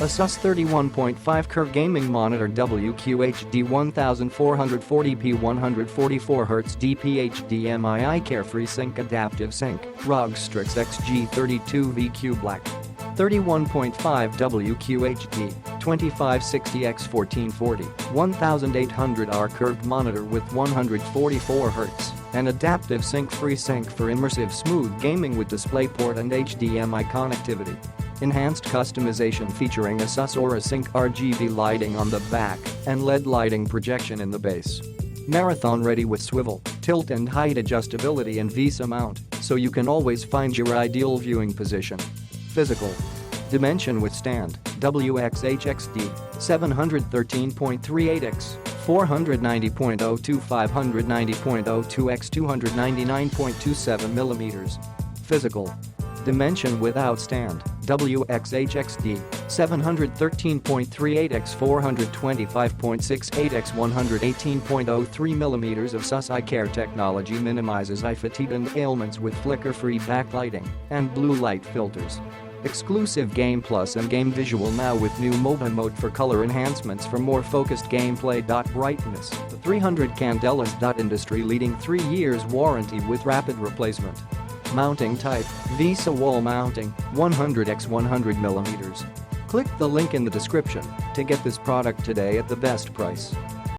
ASUS 31.5 curved gaming monitor WQHD 1440p 144Hz DPHDMI Eye Care FreeSync Adaptive Sync ROG Strix XG32VQ Black 31.5 WQHD 2560x1440 1800R curved monitor with 144 Hz and adaptive sync FreeSync for immersive smooth gaming with DisplayPort and HDMI connectivity. Enhanced customization featuring ASUS Aura Sync RGB lighting on the back and LED lighting projection in the base. Marathon ready with swivel, tilt and height adjustability and VESA mount, so you can always find your ideal viewing position. Physical dimension with stand, WxHxD, 713.38x, 490.02 590.02x 299.27mm. Physical dimension without stand, WxHxD, 713.38x 425.68x 118.03mm of ASUS Eye Care technology minimizes eye fatigue and ailments with flicker-free backlighting and blue light filters. Exclusive Game Plus and GameVisual now with new MOBA mode for color enhancements for more focused gameplay. Brightness, the 300 candelas. Industry-leading 3 years warranty with rapid replacement. Mounting type, VESA wall mounting, 100x 100mm. Click the link in the description to get this product today at the best price.